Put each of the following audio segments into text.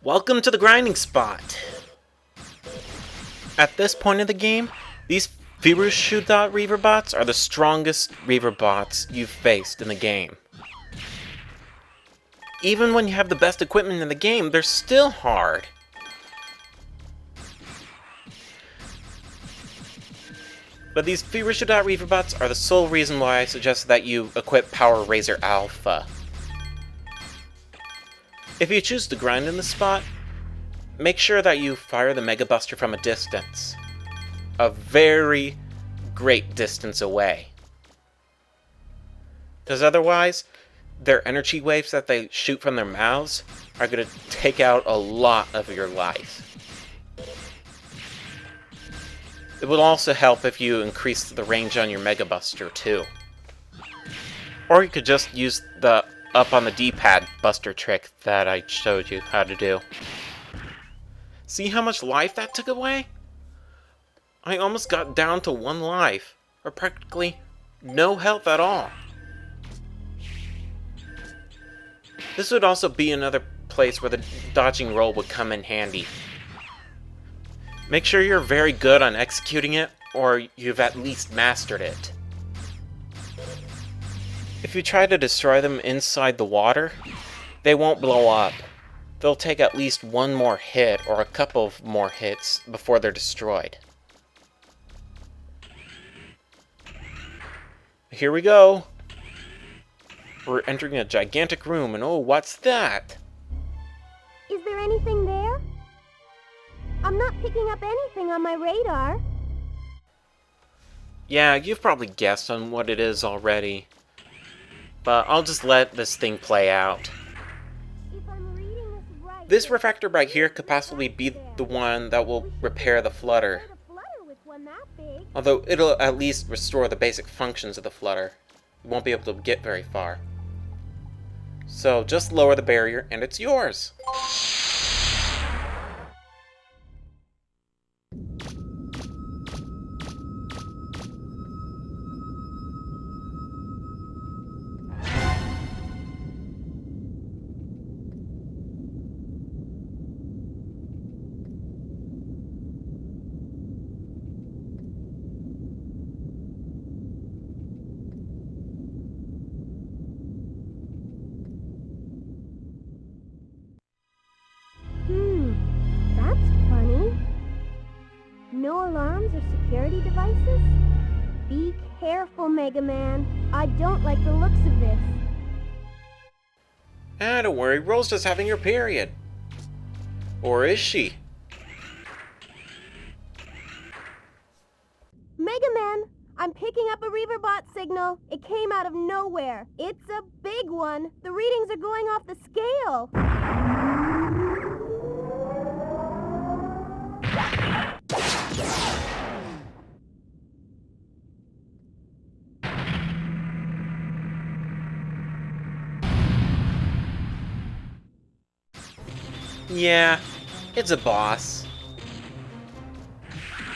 Welcome to the grinding spot. At this point in the game, these Virushu Reaver bots are the strongest Reaver bots you've faced in the game. Even when you have the best equipment in the game, they're still hard. But these Virushu Reaver bots are the sole reason why I suggest that you equip Power Razor Alpha. If you choose to grind in the spot, make sure that you fire the Mega Buster from a distance. A very great distance away. Because otherwise, their energy waves that they shoot from their mouths are going to take out a lot of your life. It will also help if you increase the range on your Mega Buster too. Or you could just use the up on the D-pad buster trick that I showed you how to do. See how much life that took away? I almost got down to 1 life, or practically no health at all. This would also be another place where the dodging roll would come in handy. Make sure you're very good on executing it, or you've at least mastered it. If you try to destroy them inside the water, they won't blow up. They'll take at least 1 more hit, or a couple of more hits, before they're destroyed. Here we go! We're entering a gigantic room, and oh, what's that? Is there anything there? I'm not picking up anything on my radar. Yeah, you've probably guessed on what it is already. But I'll just let this thing play out. If I'm reading this right, This refractor right here could possibly be the one that will repair the flutter. Although it'll at least restore the basic functions of the flutter. You won't be able to get very far. So just lower the barrier and it's yours! That's funny. No alarms or security devices? Be careful, Megaman. I don't like the looks of this. Ah, don't worry, Rose just having her period. Or is she? Megaman, I'm picking up a Reaverbot signal. It came out of nowhere. It's a big one. The readings are going off the scale. Yeah, it's a boss.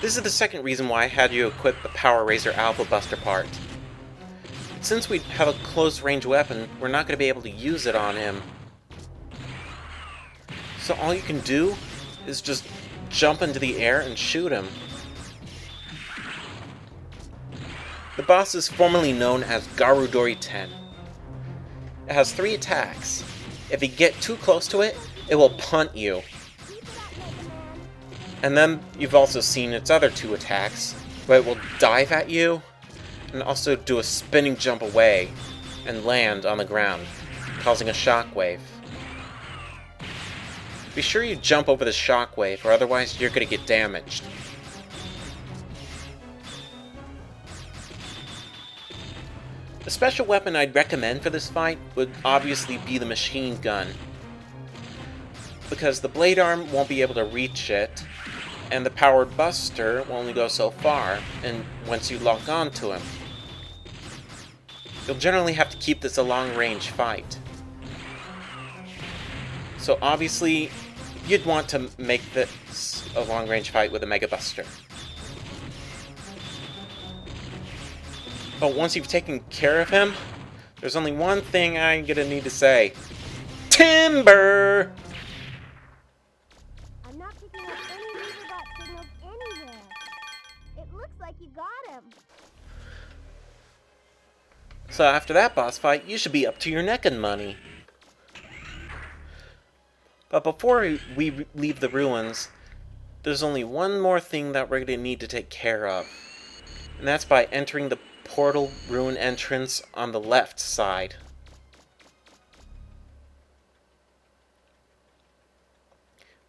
This is the second reason why I had you equip the Power Razor Alpha Buster part. Since we have a close-range weapon, we're not going to be able to use it on him. So all you can do is just jump into the air and shoot him. The boss is formerly known as Garudori 10. It has 3 attacks. If you get too close to it, it will punt you. And then you've also seen its other 2 attacks, where it will dive at you, and also do a spinning jump away, and land on the ground, causing a shockwave. Be sure you jump over the shockwave, or otherwise you're going to get damaged. The special weapon I'd recommend for this fight would obviously be the machine gun, because the blade arm won't be able to reach it, and the powered buster will only go so far, and once you lock onto him. You'll generally have to keep this a long-range fight. So obviously, you'd want to make this a long-range fight with a Mega Buster. But once you've taken care of him, there's only one thing I'm gonna need to say. Timber! So after that boss fight, you should be up to your neck in money. But before we leave the ruins, there's only one more thing that we're going to need to take care of. And that's by entering the portal ruin entrance on the left side.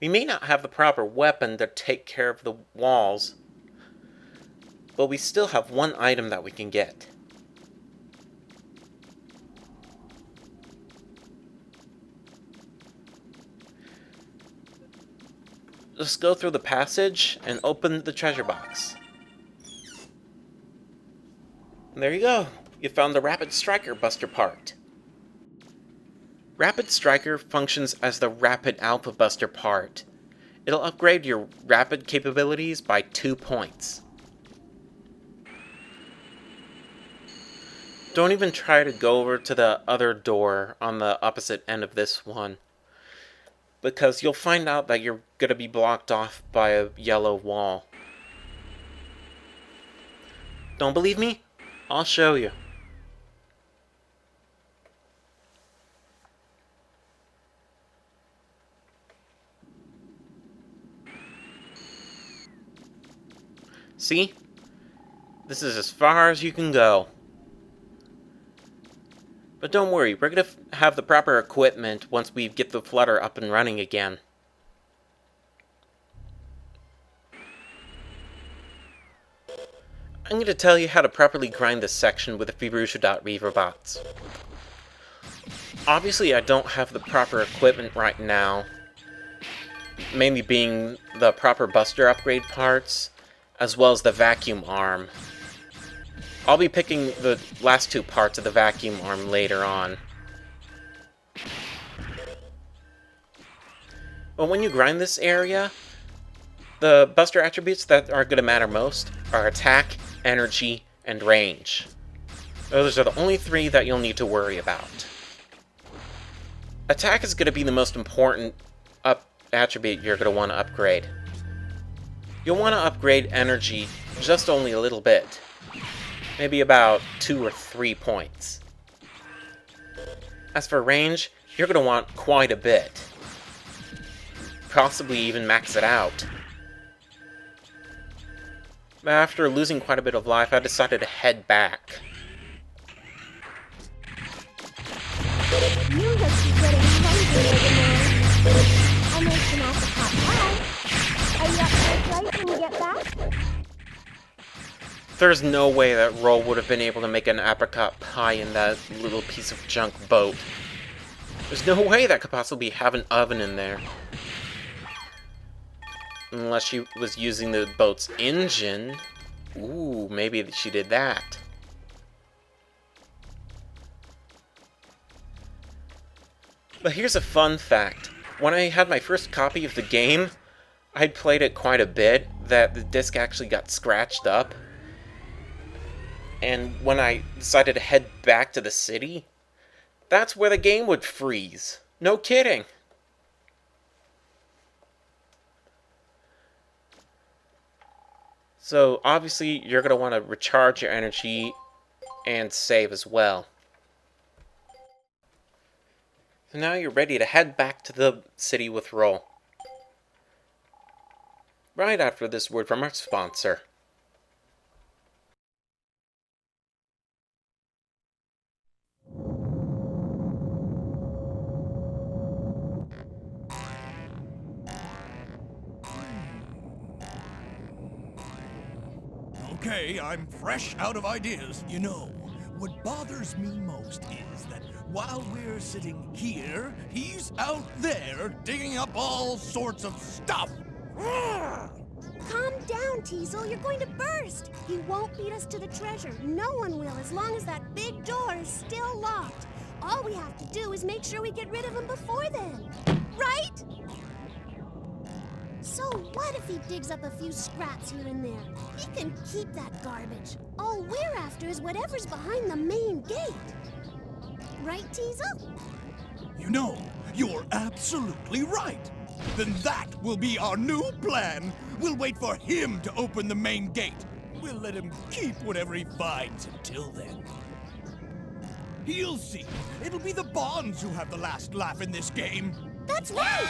We may not have the proper weapon to take care of the walls, but we still have one item that we can get. Just go through the passage and open the treasure box. And there you go. You found the Rapid Striker Buster part. Rapid Striker functions as the Rapid Alpha Buster part. It'll upgrade your rapid capabilities by 2 points. Don't even try to go over to the other door on the opposite end of this one, because you'll find out that you're going to be blocked off by a yellow wall. Don't believe me? I'll show you. See? This is as far as you can go. But don't worry, we're going to have the proper equipment once we get the flutter up and running again. I'm going to tell you how to properly grind this section with the Fibrucia.Reaver bots. Obviously, I don't have the proper equipment right now, mainly being the proper Buster upgrade parts, as well as the vacuum arm. I'll be picking the last 2 parts of the vacuum arm later on. But when you grind this area, the Buster attributes that are going to matter most are attack, energy, and range. Those are the only 3 that you'll need to worry about. Attack is going to be the most important attribute you're going to want to upgrade. You'll want to upgrade energy just only a little bit. Maybe about 2 or 3 points. As for range, you're going to want quite a bit. Possibly even max it out. But after losing quite a bit of life, I decided to head back. You must be getting hungry, Megaman. I'll make some apricot pie. Are you up for a flight when we get back? There's no way that Roll would have been able to make an apricot pie in that little piece of junk boat. There's no way that could possibly have an oven in there. Unless she was using the boat's engine. Ooh, maybe she did that. But here's a fun fact. When I had my first copy of the game, I'd played it quite a bit, that the disc actually got scratched up. And when I decided to head back to the city, that's where the game would freeze. No kidding. So obviously you're going to want to recharge your energy and save as well. So now you're ready to head back to the city with Roll. Right after this word from our sponsor. Okay, I'm fresh out of ideas. You know, what bothers me most is that while we're sitting here, he's out there digging up all sorts of stuff. Calm down, Teasel. You're going to burst. He won't lead us to the treasure. No one will, as long as that big door is still locked. All we have to do is make sure we get rid of him before then. Right? So what if he digs up a few scraps here and there? He can keep that garbage. All we're after is whatever's behind the main gate. Right, Teasel? You know, you're absolutely right. Then that will be our new plan. We'll wait for him to open the main gate. We'll let him keep whatever he finds until then. He'll see. It'll be the Bonds who have the last laugh in this game. That's right!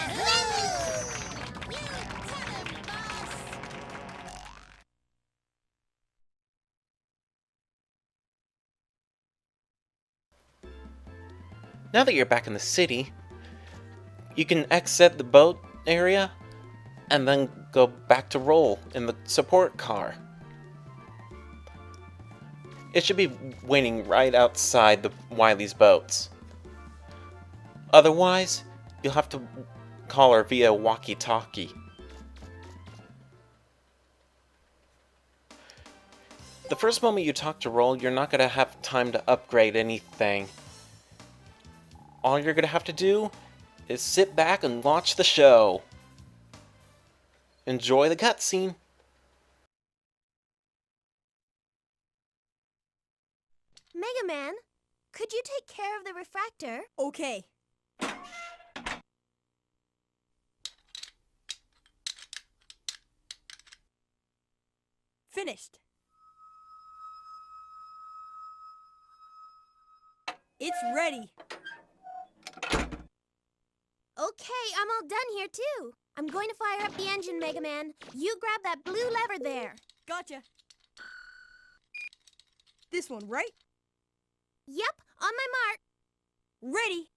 Now that you're back in the city, you can exit the boat area and then go back to roll in the support car. It should be waiting right outside the Wily's boats. Otherwise, you'll have to call her via walkie-talkie. The first moment you talk to Roll, you're not going to have time to upgrade anything. All you're going to have to do is sit back and watch the show. Enjoy the cutscene. Megaman, could you take care of the refractor? Okay. Finished. It's ready. Okay, I'm all done here too. I'm going to fire up the engine, Megaman. You grab that blue lever there. Gotcha. This one, right? Yep, on my mark. Ready.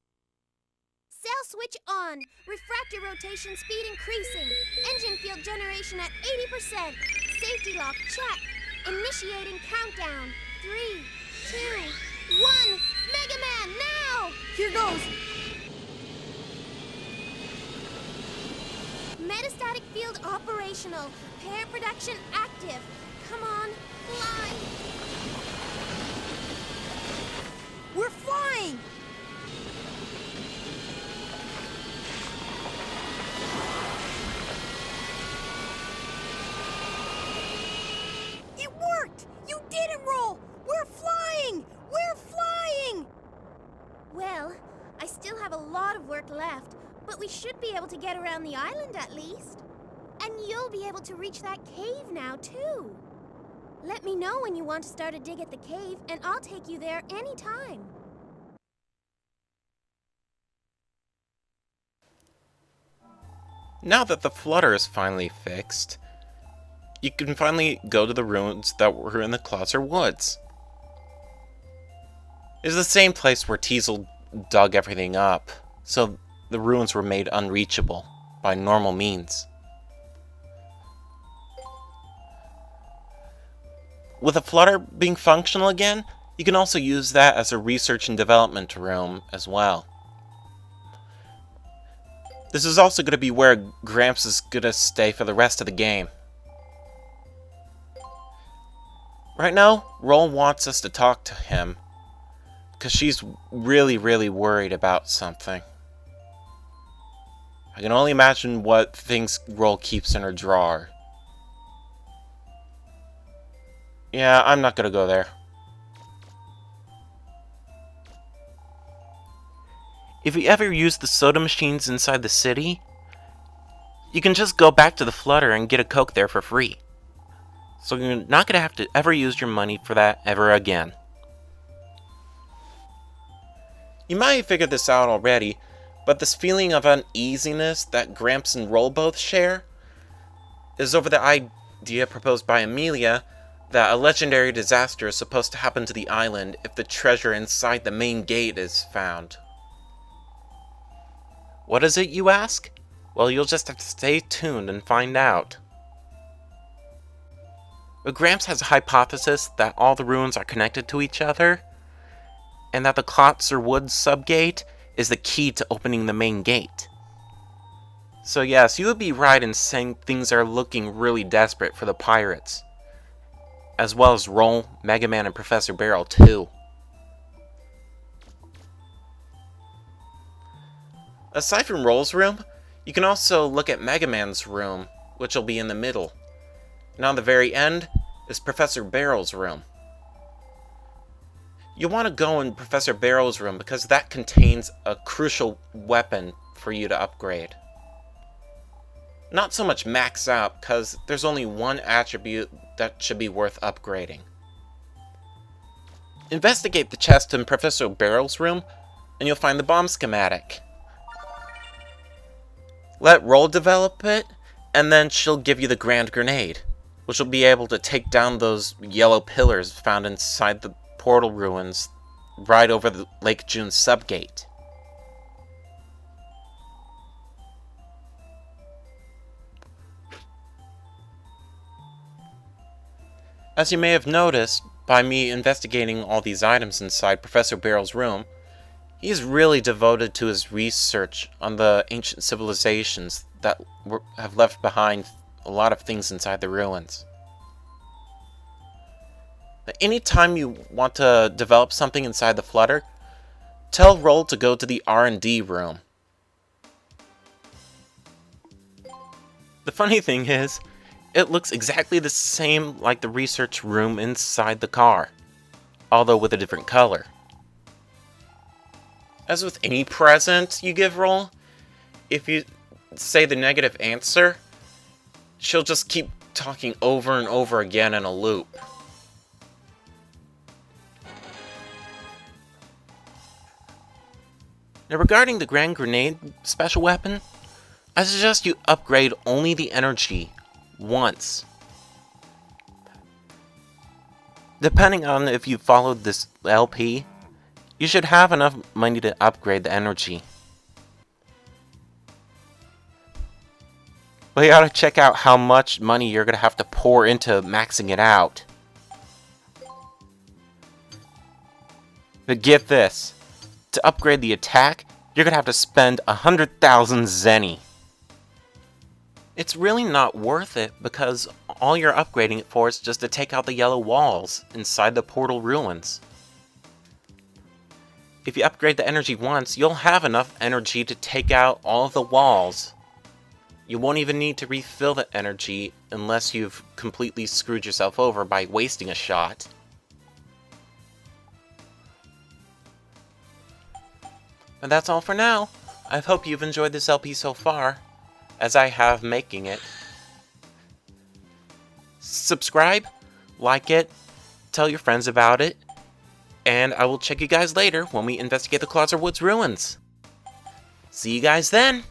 Sail switch on. Refractor rotation speed increasing. Engine field generation at 80%. Safety lock check. Initiating countdown. 3, 2, 1. Megaman, now! Here goes. Metastatic field operational. Pair production active. Come on, fly. We're flying. It worked. You did it, Roll. We're flying. We're flying. Well, I still have a lot of work left, but we should be able to get around the island at least. And you'll be able to reach that cave now, too. Let me know when you want to start a dig at the cave, and I'll take you there anytime. Now that the flutter is finally fixed, you can finally go to the ruins that were in the Closer Woods. It's the same place where Teasel dug everything up, so the ruins were made unreachable by normal means. With the flutter being functional again, you can also use that as a research and development room as well. This is also going to be where Gramps is going to stay for the rest of the game. Right now, Roll wants us to talk to him, because she's really worried about something. I can only imagine what things Roll keeps in her drawer. Yeah, I'm not gonna go there. If you ever use the soda machines inside the city, you can just go back to the Flutter and get a Coke there for free. So you're not gonna have to ever use your money for that ever again. You might have figured this out already, but this feeling of uneasiness that Gramps and Roll both share is over the idea proposed by Amelia that a legendary disaster is supposed to happen to the island if the treasure inside the main gate is found. What is it, you ask? Well, you'll just have to stay tuned and find out. But Gramps has a hypothesis that all the ruins are connected to each other, and that the Klotzer Woods subgate is the key to opening the main gate. So yes, you would be right in saying things are looking really desperate for the pirates, as well as Roll, Megaman, and Professor Barrel too. Aside from Roll's room, you can also look at Megaman's room, which will be in the middle. And on the very end is Professor Barrel's room. You'll want to go in Professor Barrel's room because that contains a crucial weapon for you to upgrade. Not so much max out, because there's only one attribute that should be worth upgrading. Investigate the chest in Professor Barrel's room, and you'll find the bomb schematic. Let Roll develop it, and then she'll give you the Grand Grenade, which will be able to take down those yellow pillars found inside the portal ruins right over the Lake June subgate. As you may have noticed, by me investigating all these items inside Professor Barrel's room, he's really devoted to his research on the ancient civilizations that have left behind a lot of things inside the ruins. Anytime you want to develop something inside the Flutter, tell Roll to go to the R&D room. The funny thing is, it looks exactly the same like the research room inside the car, although with a different color. As with any present you give Roll, if you say the negative answer, she'll just keep talking over and over again in a loop. Now regarding the Grand Grenade special weapon, I suggest you upgrade only the energy once. Depending on if you followed this LP, you should have enough money to upgrade the energy. But you gotta check out how much money you're gonna have to pour into maxing it out. But get this, to upgrade the attack, you're gonna have to spend 100,000 zenny. It's really not worth it because all you're upgrading it for is just to take out the yellow walls inside the portal ruins. If you upgrade the energy once, you'll have enough energy to take out all of the walls. You won't even need to refill the energy unless you've completely screwed yourself over by wasting a shot. And that's all for now. I hope you've enjoyed this LP so far, as I have making it. Subscribe, like it, tell your friends about it, and I will check you guys later when we investigate the Closer Woods ruins. See you guys then!